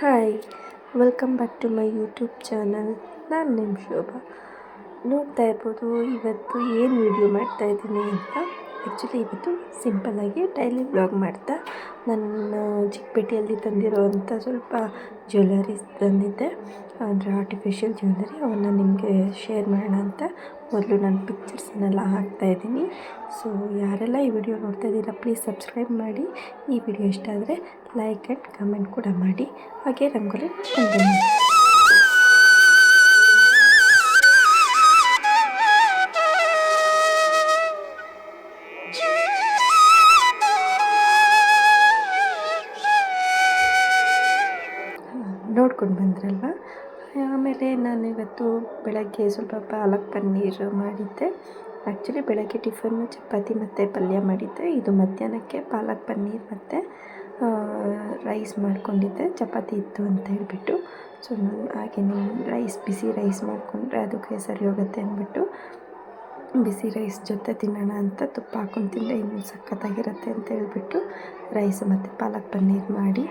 Hi, welcome back to my YouTube channel. ನಾನು ನಿಮ್ಮ ಶೋಭಾ. ನೋಡ್ತಾ ಇರ್ಬೋದು ಇವತ್ತು ಏನು ವಿಡಿಯೋ ಮಾಡ್ತಾಯಿದ್ದೀನಿ ಅಂತ. ಆ್ಯಕ್ಚುಲಿ ಇವತ್ತು ಸಿಂಪಲ್ಲಾಗಿ ಡೈಲಿ ವ್ಲಾಗ್ ಮಾಡ್ತಾ ನನ್ನ ಚಿಕ್ಕಪೇಟೆಯಲ್ಲಿ ತಂದಿರೋವಂಥ ಸ್ವಲ್ಪ ಜ್ಯುವೆಲರೀಸ್ ತಂದಿದ್ದೆ, ಅಂದರೆ ಆರ್ಟಿಫಿಷಿಯಲ್ ಜ್ಯುವೆಲರಿ. ಅವನ್ನ ನಿಮಗೆ ಶೇರ್ ಮಾಡೋಣ ಅಂತ ಮೊದಲು ನಾನು ಪಿಕ್ಚರ್ಸನ್ನೆಲ್ಲ ಹಾಕ್ತಾಯಿದ್ದೀನಿ. ಸೊ ಯಾರೆಲ್ಲ ಈ ವಿಡಿಯೋ ನೋಡ್ತಾ ಇದ್ದೀರಾ ಪ್ಲೀಸ್ ಸಬ್ಸ್ಕ್ರೈಬ್ ಮಾಡಿ. ಈ ವಿಡಿಯೋ ಇಷ್ಟ ಆದರೆ ಲೈಕ್ ಆ್ಯಂಡ್ ಕಮೆಂಟ್ ಕೂಡ ಮಾಡಿ. ಹಾಗೆ ರಂಗೋಲಿ ಬನ್ನಿ. ನೋಡ್ಕೊಂಡು ಬಂದ್ರಲ್ವ. ಆಮೇಲೆ ನಾನು ಇವತ್ತು ಬೆಳಗ್ಗೆ ಸ್ವಲ್ಪ ಪಾಲಕ್ ಪನ್ನೀರ್ ಮಾಡಿದ್ದೆ. ಆ್ಯಕ್ಚುಲಿ ಬೆಳಗ್ಗೆ ಟಿಫನ್ನು ಚಪಾತಿ ಮತ್ತು ಪಲ್ಯ ಮಾಡಿದ್ದೆ. ಇದು ಮಧ್ಯಾಹ್ನಕ್ಕೆ ಪಾಲಕ್ ಪನ್ನೀರ್ ಮತ್ತು ರೈಸ್ ಮಾಡ್ಕೊಂಡಿದ್ದೆ. ಚಪಾತಿ ಇತ್ತು ಅಂತ ಹೇಳಿಬಿಟ್ಟು ಸೊ ನಾನು ಹಾಗೆ ಬಿಸಿ ರೈಸ್ ಮಾಡಿಕೊಂಡ್ರೆ ಅದಕ್ಕೆ ಸರಿ ಹೋಗುತ್ತೆ ಅಂದ್ಬಿಟ್ಟು ಬಿಸಿ ರೈಸ್ ಜೊತೆ ತಿನ್ನೋಣ ಅಂತ ತುಪ್ಪ ಹಾಕ್ಕೊಂಡು ತಿಂದರೆ ಇನ್ನೂ ಸಖತ್ತಾಗಿರುತ್ತೆ ಅಂತ ಹೇಳ್ಬಿಟ್ಟು ರೈಸ್ ಮತ್ತು ಪಾಲಕ್ ಪನ್ನೀರ್ ಮಾಡಿ,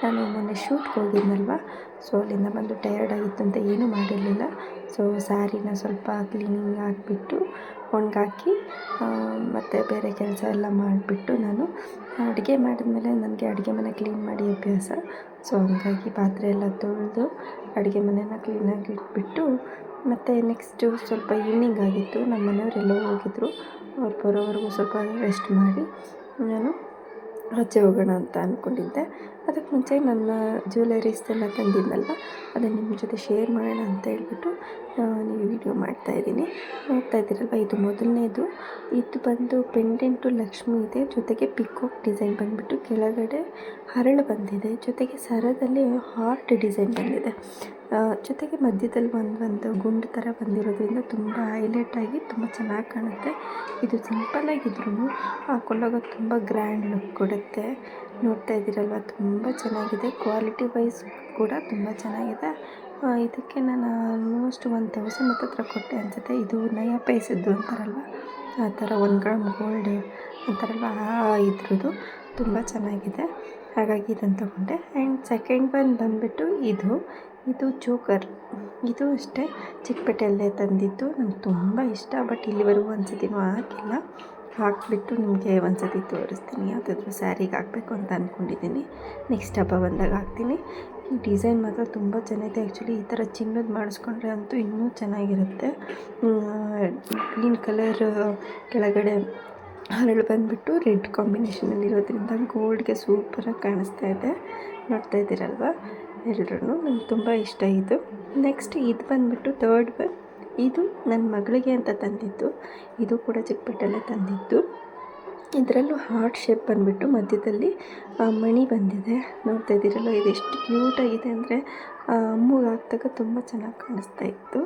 ನಾನು ಮೊನ್ನೆ ಶೂಟ್ಗೆ ಹೋಗಿದ್ನಲ್ವ, ಸೊ ಅಲ್ಲಿಂದ ಬಂದು ಟಯರ್ಡ್ ಆಗಿತ್ತು ಅಂತ ಏನೂ ಮಾಡಿರಲಿಲ್ಲ. ಸೊ ಸ್ಯಾರಿನ ಸ್ವಲ್ಪ ಕ್ಲೀನಿಂಗ್ ಆಗಿಬಿಟ್ಟು ಒಣಗಾಕಿ ಮತ್ತು ಬೇರೆ ಕೆಲಸ ಎಲ್ಲ ಮಾಡಿಬಿಟ್ಟು ನಾನು ಅಡುಗೆ ಮಾಡಿದ್ಮೇಲೆ ನನಗೆ ಅಡುಗೆ ಮನೆ ಕ್ಲೀನ್ ಮಾಡಿ ಅಭ್ಯಾಸ. ಸೊ ಹಂಗಾಗಿ ಪಾತ್ರೆ ಎಲ್ಲ ತೊಳೆದು ಅಡುಗೆ ಮನೆನ ಕ್ಲೀನಾಗಿ ಇಟ್ಬಿಟ್ಟು ಮತ್ತು ನೆಕ್ಸ್ಟು ಸ್ವಲ್ಪ ಈವ್ನಿಂಗ್ ಆಗಿತ್ತು. ನಮ್ಮ ಮನೆಯವರೆಲ್ಲೋ ಹೋಗಿದ್ದರು. ಅವ್ರು ಬರೋವರೆಗೂ ಸ್ವಲ್ಪ ರೆಸ್ಟ್ ಮಾಡಿ ನಾನು ಆಚೆ ಹೋಗೋಣ ಅಂತ ಅಂದ್ಕೊಂಡಿದ್ದೆ. ಅದಕ್ಕೆ ಮುಂಚೆ ನನ್ನ ಜ್ಯುವೆಲರೀಸ್ ಎಲ್ಲ ತಂದಿದ್ನಲ್ವ, ಅದನ್ನು ನಿಮ್ಮ ಜೊತೆ ಶೇರ್ ಮಾಡೋಣ ಅಂತ ಹೇಳ್ಬಿಟ್ಟು ನೀವು ವಿಡಿಯೋ ಮಾಡ್ತಾಯಿದ್ದೀನಿ. ನೋಡ್ತಾ ಇದ್ದೀರಲ್ವ, ಇದು ಮೊದಲನೇದು. ಇದು ಬಂದು ಪೆಂಡೆಂಟು ಲಕ್ಷ್ಮಿ ಇದೆ, ಜೊತೆಗೆ ಪಿಕಾಕ್ ಡಿಸೈನ್ ಬಂದುಬಿಟ್ಟು ಕೆಳಗಡೆ ಹರಳು ಬಂದಿದೆ, ಜೊತೆಗೆ ಸರದಲ್ಲಿ ಹಾರ್ಟ್ ಡಿಸೈನ್ ಬಂದಿದೆ, ಜೊತೆಗೆ ಮಧ್ಯದಲ್ಲಿ ಒಂದು ಗುಂಡು ಥರ ಬಂದಿರೋದ್ರಿಂದ ತುಂಬ ಹೈಲೈಟಾಗಿ ತುಂಬ ಚೆನ್ನಾಗಿ ಕಾಣುತ್ತೆ. ಇದು ಸಿಂಪಲ್ಲಾಗಿದ್ರೂ ಹಾಕ್ಕೊಂಡಾಗ ತುಂಬ ಗ್ರ್ಯಾಂಡ್ ಲುಕ್ ಕೊಡುತ್ತೆ. ನೋಡ್ತಾ ಇದ್ದೀರಲ್ವ, ತುಂಬ ಚೆನ್ನಾಗಿದೆ. ಕ್ವಾಲಿಟಿ ವೈಸ್ ಕೂಡ ತುಂಬ ಚೆನ್ನಾಗಿದೆ. ಇದಕ್ಕೆ ನಾನು ಆಲ್ಮೋಸ್ಟ್ 1000 ಹತ್ರ ಕೊಟ್ಟೆ ಅನಿಸುತ್ತೆ. ಇದು ನಯಾ ಪೈಸದ್ದು ಅಂತಾರಲ್ವ, ಆ ಥರ 1 ಗ್ರಾಮ್ ಗೋಲ್ಡ್ ಅಂತಾರಲ್ವ, ಇದ್ರದ್ದು ತುಂಬ ಚೆನ್ನಾಗಿದೆ. ಹಾಗಾಗಿ ಇದನ್ನು ತೊಗೊಂಡೆ. ಆ್ಯಂಡ್ ಸೆಕೆಂಡ್ ಒನ್ ಬಂದುಬಿಟ್ಟು ಇದು ಚೋಕರ್. ಇದು ಅಷ್ಟೇ ಚಿಕ್ಕಪೇಟೆಯಲ್ಲೇ ತಂದಿದ್ದು. ನಂಗೆ ತುಂಬ ಇಷ್ಟ, ಬಟ್ ಇಲ್ಲಿವರೆಗೂ ಒಂದು ಸತಿನೂ ಹಾಕಿಲ್ಲ. ಹಾಕಿಬಿಟ್ಟು ನಿಮಗೆ ಒಂದು ಸತಿ ತೋರಿಸ್ತೀನಿ. ಯಾವುದಾದ್ರೂ ಸ್ಯಾರಿಗೆ ಹಾಕಬೇಕು ಅಂತ ಅಂದ್ಕೊಂಡಿದ್ದೀನಿ. ನೆಕ್ಸ್ಟ್ ಹಬ್ಬ ಬಂದಾಗ ಹಾಕ್ತೀನಿ. ಈ ಡಿಸೈನ್ ಮಾತ್ರ ತುಂಬ ಚೆನ್ನಾಗಿದೆ. ಆ್ಯಕ್ಚುಲಿ ಈ ಥರ ಚಿನ್ನದ ಮಾಡಿಸ್ಕೊಂಡ್ರೆ ಅಂತೂ ಇನ್ನೂ ಚೆನ್ನಾಗಿರುತ್ತೆ. ಗ್ರೀನ್ ಕಲರ್ ಕೆಳಗಡೆ ಹರಳು ಬಂದುಬಿಟ್ಟು ರೆಡ್ ಕಾಂಬಿನೇಷನಲ್ಲಿರೋದ್ರಿಂದ ಗೋಲ್ಡ್ಗೆ ಸೂಪರಾಗಿ ಕಾಣಿಸ್ತಾ ಇದೆ. ನೋಡ್ತಾ ಇದ್ದೀರಲ್ವ ಎಲ್ಲರೂ, ನಂಗೆ ತುಂಬ ಇಷ್ಟ ಇದು. ನೆಕ್ಸ್ಟ್ ಇದು ಬಂದುಬಿಟ್ಟು ಥರ್ಡ್ ಒನ್. ಇದು ನನ್ನ ಮಗಳಿಗೆ ಅಂತ ತಂದಿದ್ದು. ಇದು ಕೂಡ ಚಿಕ್ಕಪೇಟೆಯಲ್ಲೇ ತಂದಿದ್ದು. ಇದರಲ್ಲೂ ಹಾರ್ಟ್ ಶೇಪ್ ಬಂದುಬಿಟ್ಟು ಮಧ್ಯದಲ್ಲಿ ಮಣಿ ಬಂದಿದೆ. ನೋಡ್ತಾ ಇದ್ದೀರಲ್ಲ, ಇದು ಎಷ್ಟು ಕ್ಯೂಟಾಗಿದೆ ಅಂದರೆ ಅಮ್ಮಗೆ ಹಾಕಿದಾಗ ತುಂಬ ಚೆನ್ನಾಗಿ ಕಾಣಿಸ್ತಾ ಇತ್ತು.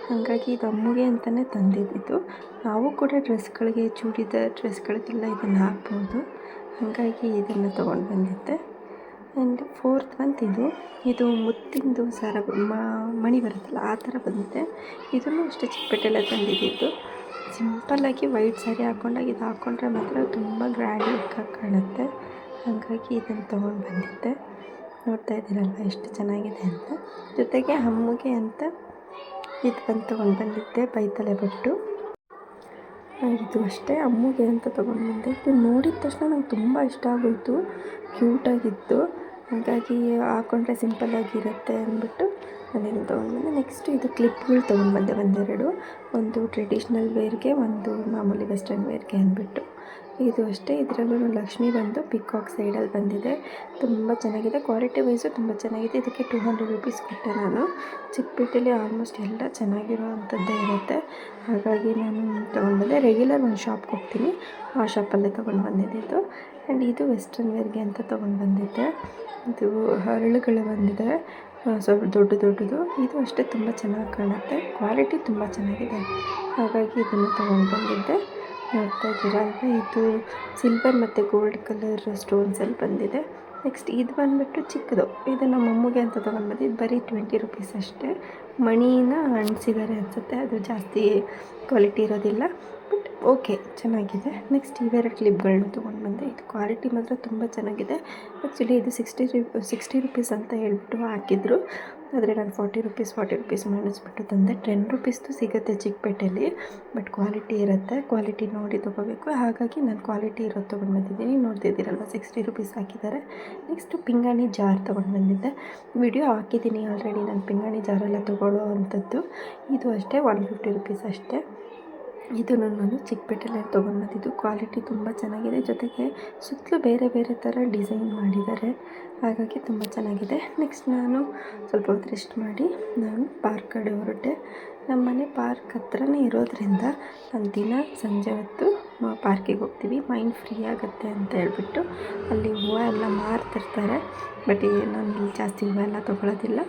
ಹಾಗಾಗಿ ಇದು ಅಮ್ಮಗೆ ಅಂತಲೇ ತಂದಿದ್ದು. ನಾವು ಕೂಡ ಡ್ರೆಸ್ಗಳಿಗೆ, ಚೂಡಿದಾರ್ ಡ್ರೆಸ್ಗಳಿಗೆಲ್ಲ ಇದನ್ನು ಹಾಕ್ಬೋದು. ಹಾಗಾಗಿ ಇದನ್ನು ತೊಗೊಂಡು ಬಂದಿದ್ದೆ. ಆ್ಯಂಡ್ ಫೋರ್ತ್ ಬಂತು ಇದು ಮುತ್ತಿಂದು ಸರ ಮಣಿ ಬರುತ್ತಲ್ಲ, ಆ ಥರ ಬಂದಿದೆ. ಇದನ್ನು ಅಷ್ಟೇ ಚಿಕ್ಕಪೇಟೆಯಲ್ಲೇ ತಂದಿದ್ದು. ಸಿಂಪಲ್ಲಾಗಿ ವೈಟ್ ಸ್ಯಾರಿ ಹಾಕ್ಕೊಂಡಾಗ ಇದು ಹಾಕ್ಕೊಂಡ್ರೆ ಮಾತ್ರ ತುಂಬ ಗ್ರ್ಯಾಂಡ್ ಲುಕ್ಕಾಗಿ ಕಾಣುತ್ತೆ. ಹಾಗಾಗಿ ಇದನ್ನು ತೊಗೊಂಡು ಬಂದಿದ್ದೆ. ನೋಡ್ತಾ ಇದ್ದೀರಲ್ವ ಎಷ್ಟು ಚೆನ್ನಾಗಿದೆ ಅಂತ. ಜೊತೆಗೆ ಅಮ್ಮಗೆ ಅಂತ ಇದು ತೊಗೊಂಡು ಬಂದಿದ್ದೆ, ಬೈತಲೆ ಬೊಟ್ಟು. ಇದು ಅಷ್ಟೇ ಅಮ್ಮಗೆ ಅಂತ ತೊಗೊಂಡು ಬಂದೆ. ಇದು ನೋಡಿದ ತಕ್ಷಣ ನಂಗೆ ತುಂಬ ಇಷ್ಟ ಆಗೋಯಿತು, ಕ್ಯೂಟಾಗಿತ್ತು. ಹಾಗಾಗಿ ಹಾಕ್ಕೊಂಡ್ರೆ ಸಿಂಪಲ್ಲಾಗಿರುತ್ತೆ ಅಂದ್ಬಿಟ್ಟು ನಾನೇನು ತೊಗೊಂಡ್ಬಂದೆ. ನೆಕ್ಸ್ಟು ಇದು ಕ್ಲಿಪ್ಗಳು ತೊಗೊಂಡ್ಬಂದೆ ಒಂದೆರಡು. ಒಂದು ಟ್ರೆಡಿಷ್ನಲ್ ವೇರ್ಗೆ, ಒಂದು ಮಾಮೂಲಿ ವೆಸ್ಟರ್ನ್ ವೇರ್ಗೆ ಅಂದ್ಬಿಟ್ಟು. ಇದು ಅಷ್ಟೇ. ಇದರಲ್ಲೂ ಲಕ್ಷ್ಮಿ ಬಂದು ಪಿಕಾಕ್ ಸೈಡಲ್ಲಿ ಬಂದಿದೆ. ತುಂಬ ಚೆನ್ನಾಗಿದೆ. ಕ್ವಾಲಿಟಿ ವೈಸು ತುಂಬ ಚೆನ್ನಾಗಿದೆ. ಇದಕ್ಕೆ 200 ರೂಪೀಸ್ ಕೊಟ್ಟೆ ನಾನು. ಚಿಕ್ಕಪೇಟೆಯಲ್ಲಿ ಆಲ್ಮೋಸ್ಟ್ ಎಲ್ಲ ಚೆನ್ನಾಗಿರೋ ಅಂಥದ್ದೇ ಇರುತ್ತೆ. ಹಾಗಾಗಿ ನಾನು ತೊಗೊಂಡ್ಬಂದೆ. ರೆಗ್ಯುಲರ್ ಒಂದು ಶಾಪ್ಗೆ ಹೋಗ್ತೀನಿ, ಆ ಶಾಪಲ್ಲೇ ತೊಗೊಂಡು ಬಂದಿದ್ದು. ಆ್ಯಂಡ್ ಇದು ವೆಸ್ಟರ್ನ್ ವೇರ್ಗೆ ಅಂತ ತೊಗೊಂಡು ಬಂದಿದ್ದೆ. ಇದು ಹರಳುಗಳು ಬಂದಿದೆ, ಸ್ವಲ್ಪ ದೊಡ್ಡದು. ಇದು ಅಷ್ಟೇ ತುಂಬ ಚೆನ್ನಾಗಿ ಕಾಣುತ್ತೆ. ಕ್ವಾಲಿಟಿ ತುಂಬ ಚೆನ್ನಾಗಿದೆ. ಹಾಗಾಗಿ ಇದನ್ನು ತೊಗೊಂಡು ಬಂದಿದ್ದೆ. ನೋಡ್ತಾ ಇದ್ದೀರಾ ಅಲ್ವಾ, ಇದು ಸಿಲ್ವರ್ ಮತ್ತು ಗೋಲ್ಡ್ ಕಲರ್ ಸ್ಟೋನ್ಸಲ್ಲಿ ಬಂದಿದೆ. ನೆಕ್ಸ್ಟ್ ಇದು ಬಂದುಬಿಟ್ಟು ಚಿಕ್ಕದು. ಇದು ನಮ್ಮ ಅಮ್ಮಗೆ ಅಂತ ತೊಗೊಂಡು ಬಂದಿದ್ದು. ಬರೀ 20 ರೂಪೀಸ್ ಅಷ್ಟೇ. ಮಣಿನ ಅಂಟಿಸಿದ್ದಾರೆ ಅನಿಸುತ್ತೆ, ಅದು ಜಾಸ್ತಿ ಕ್ವಾಲಿಟಿ ಇರೋದಿಲ್ಲ. ಬಟ್ ಓಕೆ ಚೆನ್ನಾಗಿದೆ. ನೆಕ್ಸ್ಟ್ ಇವೆರಡು ಕ್ಲಿಪ್ಗಳನ್ನ ತೊಗೊಂಡು ಬಂದೆ. ಇದು ಕ್ವಾಲಿಟಿ ಮಾತ್ರ ತುಂಬ ಚೆನ್ನಾಗಿದೆ. ಆ್ಯಕ್ಚುಲಿ ಇದು 60 ರುಪೀಸ್ ಅಂತ ಹೇಳ್ಬಿಟ್ಟು ಹಾಕಿದ್ರು. ಆದರೆ ನಾನು 40 ರುಪೀಸ್ ಮಾಡಿಸ್ಬಿಟ್ಟು ತಂದೆ. 10 ರುಪೀಸ್ದು ಸಿಗುತ್ತೆ ಚಿಕ್ಕಪೇಟೆಯಲ್ಲಿ, ಬಟ್ ಕ್ವಾಲಿಟಿ ಇರುತ್ತೆ. ಕ್ವಾಲಿಟಿ ನೋಡಿ ತೊಗೋಬೇಕು. ಹಾಗಾಗಿ ನಾನು ಕ್ವಾಲಿಟಿ ಇರೋದು ತೊಗೊಂಡು ಬಂದಿದ್ದೀನಿ. ನೋಡ್ತಿದ್ದೀರಲ್ವ 60 ರುಪೀಸ್ ಹಾಕಿದ್ದಾರೆ. ನೆಕ್ಸ್ಟು ಪಿಂಗಾಣಿ ಜಾರ್ ತೊಗೊಂಡು ಬಂದಿದ್ದೆ. ವಿಡಿಯೋ ಹಾಕಿದ್ದೀನಿ ಆಲ್ರೆಡಿ ನಾನು ಪಿಂಗಾಣಿ ಜಾರೆಲ್ಲ ತೊಗೊಳ್ಳೋ ಅಂಥದ್ದು. ಇದು ಅಷ್ಟೇ 150 ರುಪೀಸ್ ಅಷ್ಟೇ. ಇದನ್ನು ನಾನು ಚಿಕ್ಕಪೇಟೆಲ್ಲೇ ತೊಗೊಂಡು ಬಂದಿದ್ದು. ಕ್ವಾಲಿಟಿ ತುಂಬ ಚೆನ್ನಾಗಿದೆ. ಜೊತೆಗೆ ಸುತ್ತಲೂ ಬೇರೆ ಬೇರೆ ಥರ ಡಿಸೈನ್ ಮಾಡಿದ್ದಾರೆ. ಹಾಗಾಗಿ ತುಂಬ ಚೆನ್ನಾಗಿದೆ. ನೆಕ್ಸ್ಟ್ ನಾನು ಸ್ವಲ್ಪ ಹೊತ್ತು ರೆಸ್ಟ್ ಮಾಡಿ ನಾನು ಪಾರ್ಕ್ ಕಡೆ ಹೊರಟೆ. ನಮ್ಮ ಮನೆ ಪಾರ್ಕ್ ಹತ್ರನೇ ಇರೋದ್ರಿಂದ ನಾನು ದಿನ ಸಂಜೆ ಹೊತ್ತು ಪಾರ್ಕಿಗೆ ಹೋಗ್ತೀವಿ. ಮೈಂಡ್ ಫ್ರೀ ಆಗುತ್ತೆ ಅಂತ ಹೇಳ್ಬಿಟ್ಟು ಅಲ್ಲಿ ಹೂವು ಎಲ್ಲ ಮಾರ್ತಿರ್ತಾರೆ. ಬಟ್ ನಾನು ಇಲ್ಲಿ ಜಾಸ್ತಿ ಹೂವು ಎಲ್ಲ ತೊಗೊಳೋದಿಲ್ಲ.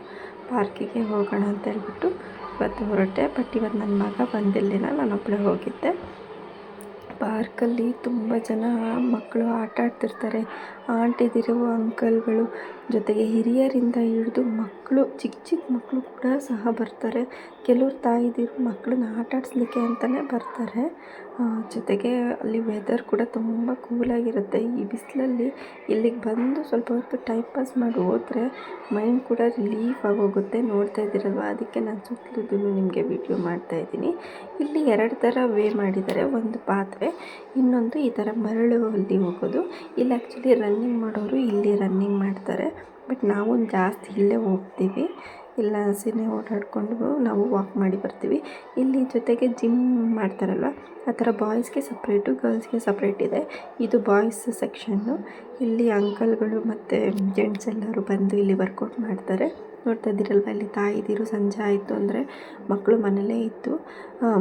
ಪಾರ್ಕಿಗೆ ಹೋಗೋಣ ಅಂತ ಹೇಳ್ಬಿಟ್ಟು ಇವತ್ತು ಹೊರಟೆ. ಬಟ್ ಇವತ್ತು ನನ್ನ ಮಗ ಬಂದಿರಲಿಲ್ಲ, ನಾನೊಬ್ಬಳೇ ಹೋಗಿದ್ದೆ. ಪಾರ್ಕಲ್ಲಿ ತುಂಬ ಜನ ಮಕ್ಕಳು ಆಟ ಆಡ್ತಿರ್ತಾರೆ. ಆಂಟಿದಿರು, ಅಂಕಲ್ಗಳು, ಜೊತೆಗೆ ಹಿರಿಯರಿಂದ ಹಿಡಿದು ಮಕ್ಕಳು, ಚಿಕ್ಕ ಚಿಕ್ಕ ಮಕ್ಕಳು ಕೂಡ ಸಹ ಬರ್ತಾರೆ. ಕೆಲವ್ರು ತಾಯಿದಿರು ಮಕ್ಕಳನ್ನ ಆಟ ಆಡಿಸ್ಲಿಕ್ಕೆ ಅಂತಲೇ ಬರ್ತಾರೆ. ಜೊತೆಗೆ ಅಲ್ಲಿ ವೆದರ್ ಕೂಡ ತುಂಬ ಕೂಲಾಗಿರುತ್ತೆ. ಈ ಬಿಸಿಲಲ್ಲಿ ಇಲ್ಲಿಗೆ ಬಂದು ಸ್ವಲ್ಪ ಹೊತ್ತು ಟೈಮ್ ಪಾಸ್ ಮಾಡಿ ಹೋದರೆ ಮೈಂಡ್ ಕೂಡ ರಿಲೀಫ್ ಆಗೋಗುತ್ತೆ. ನೋಡ್ತಾ ಇದ್ದೀರಲ್ವ, ಅದಕ್ಕೆ ನಾನು ಸುತ್ತಲೂ ನಿಮಗೆ ವಿಡಿಯೋ ಮಾಡ್ತಾಯಿದ್ದೀನಿ. ಇಲ್ಲಿ 2 ಥರ ವೇ ಮಾಡಿದ್ದಾರೆ. ಒಂದು ಪಾತ್ವೆ, ಇನ್ನೊಂದು ಈ ಥರ ಮರಳು ಅಲ್ಲಿ ಹೋಗೋದು. ಇಲ್ಲಿ ಆ್ಯಕ್ಚುಲಿ ರನ್ನಿಂಗ್ ಮಾಡೋರು ಇಲ್ಲಿ ರನ್ನಿಂಗ್ ಮಾಡ್ತಾರೆ. ಬಟ್ ನಾವು ಜಾಸ್ತಿ ಇಲ್ಲೇ ಹೋಗ್ತೀವಿ. ಇಲ್ಲ ಹಸಿನೇ ಓಡಾಡಿಕೊಂಡು ನಾವು ವಾಕ್ ಮಾಡಿ ಬರ್ತೀವಿ. ಇಲ್ಲಿ ಜೊತೆಗೆ ಜಿಮ್ ಮಾಡ್ತಾರಲ್ವ, ಆ ಥರ ಬಾಯ್ಸ್ಗೆ ಸಪ್ರೇಟು, ಗರ್ಲ್ಸ್ಗೆ ಸಪ್ರೇಟ್ ಇದೆ. ಇದು ಬಾಯ್ಸ್ ಸೆಕ್ಷನ್ನು. ಇಲ್ಲಿ ಅಂಕಲ್ಗಳು ಮತ್ತು ಜೆಂಟ್ಸ್ ಎಲ್ಲರೂ ಬಂದು ಇಲ್ಲಿ ವರ್ಕೌಟ್ ಮಾಡ್ತಾರೆ. ನೋಡ್ತಾ ಇದ್ದೀರಲ್ವ, ಇಲ್ಲಿ ತಾಯಿದಿರು ಸಂಜೆ ಆಯಿತು ಅಂದರೆ ಮಕ್ಕಳು ಮನೇಲೇ ಇದ್ದು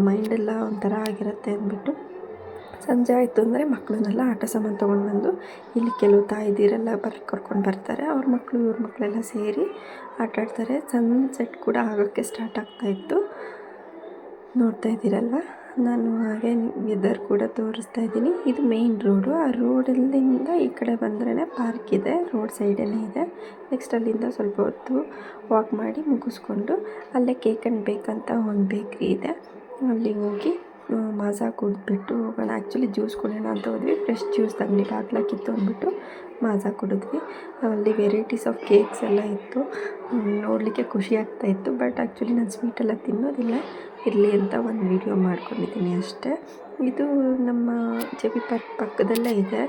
ಮೈಂಡೆಲ್ಲ ಒಂಥರ ಆಗಿರುತ್ತೆ ಅಂದ್ಬಿಟ್ಟು ಸಂಜೆ ಆಯಿತು ಅಂದರೆ ಮಕ್ಕಳನ್ನೆಲ್ಲ ಆಟ ಸಾಮಾನು ತೊಗೊಂಡು ಬಂದು ಇಲ್ಲಿ ಕೆಲವು ತಾಯಿದಿರೆಲ್ಲ ಕರ್ಕೊಂಡು ಬರ್ತಾರೆ. ಅವ್ರ ಮಕ್ಕಳು ಇವ್ರ ಮಕ್ಕಳೆಲ್ಲ ಸೇರಿ ಆಟ ಆಡ್ತಾರೆ. ಸನ್ಸೆಟ್ ಕೂಡ ಆಗೋಕ್ಕೆ ಸ್ಟಾರ್ಟ್ ಆಗ್ತಾಯಿತ್ತು. ನೋಡ್ತಾ ಇದ್ದೀರಲ್ವ, ನಾನು ಹಾಗೆ ವೆದರ್ ಕೂಡ ತೋರಿಸ್ತಾ ಇದ್ದೀನಿ. ಇದು ಮೇಯ್ನ್ ರೋಡು. ಆ ರೋಡಲ್ಲಿಂದ ಈ ಕಡೆ ಬಂದ್ರೇ ಪಾರ್ಕ್ ಇದೆ, ರೋಡ್ ಸೈಡಲ್ಲೇ ಇದೆ. ನೆಕ್ಸ್ಟ್ ಅಲ್ಲಿಂದ ಸ್ವಲ್ಪ ಹೊತ್ತು ವಾಕ್ ಮಾಡಿ ಮುಗಿಸ್ಕೊಂಡು ಅಲ್ಲೇ ಕೇಕ್ ಆ್ಯಂಡ್ ಬೇಕ್ ಅಂತ ಒಂದು ಬೇಕ್ರಿ ಇದೆ, ಅಲ್ಲಿ ಹೋಗಿ ಮಾಜಾ ಕುಡಿದ್ಬಿಟ್ಟು ಹೋಗೋಣ. ಆ್ಯಕ್ಚುಲಿ ಜ್ಯೂಸ್ ಕುಡಿಯೋಣ ಅಂತ ಹೋದ್ವಿ. ಫ್ರೆಶ್ ಜ್ಯೂಸ್ ಅಂಗಡಿ ಬಾಗ್ಲಾಕಿತ್ತು ಅಂದ್ಬಿಟ್ಟು ಮಾಜಾ ಕುಡಿದ್ವಿ. ಅಲ್ಲಿ ವೆರೈಟೀಸ್ ಆಫ್ ಕೇಕ್ಸ್ ಎಲ್ಲ ಇತ್ತು. ನೋಡಲಿಕ್ಕೆ ಖುಷಿ ಆಗ್ತಾಯಿತ್ತು. ಬಟ್ ಆ್ಯಕ್ಚುಲಿ ನಾನು ಸ್ವೀಟೆಲ್ಲ ತಿನ್ನೋದಿಲ್ಲ, ಇರಲಿ ಅಂತ ಒಂದು ವಿಡಿಯೋ ಮಾಡ್ಕೊಂಡಿದ್ದೀನಿ ಅಷ್ಟೇ. ಇದು ನಮ್ಮ JP ಪಾರ್ಕ್ ಪಕ್ಕದಲ್ಲೇ ಇದೆ.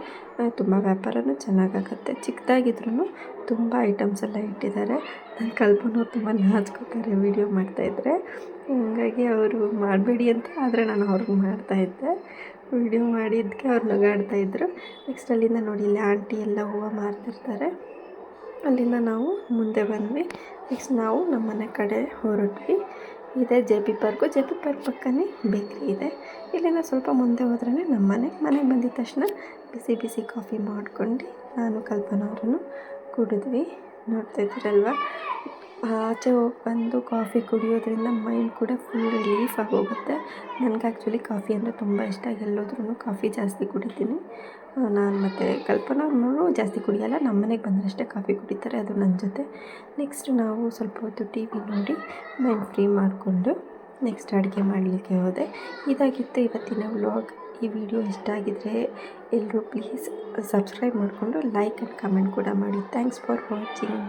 ತುಂಬ ವ್ಯಾಪಾರನೂ ಚೆನ್ನಾಗಾಗತ್ತೆ. ಚಿಕ್ಕದಾಗಿದ್ರೂ ತುಂಬ ಐಟಮ್ಸ್ ಎಲ್ಲ ಇಟ್ಟಿದ್ದಾರೆ. ನನ್ನ ಕಲ್ಪನವ್ರು ತುಂಬ ನಾಚ್ಕೋತಾರೆ ವಿಡಿಯೋ ಮಾಡ್ತಾಯಿದ್ರೆ. ಹಂಗಾಗಿ ಅವರು ಮಾಡಬೇಡಿ ಅಂತ, ಆದರೆ ನಾನು ಅವ್ರಿಗೆ ಮಾಡ್ತಾಯಿದ್ದೆ. ವಿಡಿಯೋ ಮಾಡಿದ್ದಕ್ಕೆ ಅವ್ರು ನಗಾಡ್ತಾಯಿದ್ರು. ನೆಕ್ಸ್ಟ್ ಅಲ್ಲಿಂದ ನೋಡಿ, ಇಲ್ಲಿ ಆಂಟಿ ಎಲ್ಲ ಹೂವು ಮಾರ್ತಿರ್ತಾರೆ. ಅಲ್ಲಿಂದ ನಾವು ಮುಂದೆ ಬಂದ್ವಿ. ನೆಕ್ಸ್ಟ್ ನಾವು ನಮ್ಮ ಮನೆ ಕಡೆ ಹೊರಟ್ವಿ. ಇದೆ JP ಪಾರ್ಕು. JP ಪಾರ್ಕ್ ಪಕ್ಕನೇ ಬೇಕ್ರಿ ಇದೆ. ಇಲ್ಲಿಂದ ಸ್ವಲ್ಪ ಮುಂದೆ ಹೋದ್ರೇ ನಮ್ಮ ಮನೆಗೆ ಬಂದಿದ ತಕ್ಷಣ ಬಿಸಿ ಬಿಸಿ ಕಾಫಿ ಮಾಡ್ಕೊಂಡು ನಾನು ಕಲ್ಪನವ್ರೂ ಕುಡಿದ್ವಿ. ನೋಡ್ತಾ ಇದ್ದೀರಲ್ವ, ಆಚೆ ಹೋಗಿ ಬಂದು ಕಾಫಿ ಕುಡಿಯೋದ್ರಿಂದ ಮೈಂಡ್ ಕೂಡ ಫುಲ್ ರಿಲೀಫ್ ಆಗೋಗುತ್ತೆ. ನನಗೆ ಆ್ಯಕ್ಚುಲಿ ಕಾಫಿ ಅಂದರೆ ತುಂಬ ಇಷ್ಟ. ಎಲ್ಲೋದ್ರೂ ಕಾಫಿ ಜಾಸ್ತಿ ಕುಡಿತೀನಿ ನಾನು. ಮತ್ತು ಕಲ್ಪನವ್ರು ಜಾಸ್ತಿ ಕುಡಿಯೋಲ್ಲ, ನಮ್ಮ ಮನೆಗೆ ಬಂದರಷ್ಟೇ ಕಾಫಿ ಕುಡಿತಾರೆ, ಅದು ನನ್ನ ಜೊತೆ. ನೆಕ್ಸ್ಟ್ ನಾವು ಸ್ವಲ್ಪ ಹೊತ್ತು TV ನೋಡಿ ಮೈಂಡ್ ಫ್ರೀ ಮಾಡಿಕೊಂಡು ನೆಕ್ಸ್ಟ್ ಅಡುಗೆ ಮಾಡಲಿಕ್ಕೆ ಹೋದೆ. ಇದಾಗಿತ್ತು ಇವತ್ತಿನ ವ್ಲಾಗ್. ಈ ವಿಡಿಯೋ ಇಷ್ಟ ಆಗಿದ್ದರೆ ಎಲ್ಲರೂ ಪ್ಲೀಸ್ ಸಬ್ಸ್ಕ್ರೈಬ್ ಮಾಡಿಕೊಂಡು ಲೈಕ್ ಆ್ಯಂಡ್ ಕಮೆಂಟ್ ಕೂಡ ಮಾಡಿ. Thanks for watching.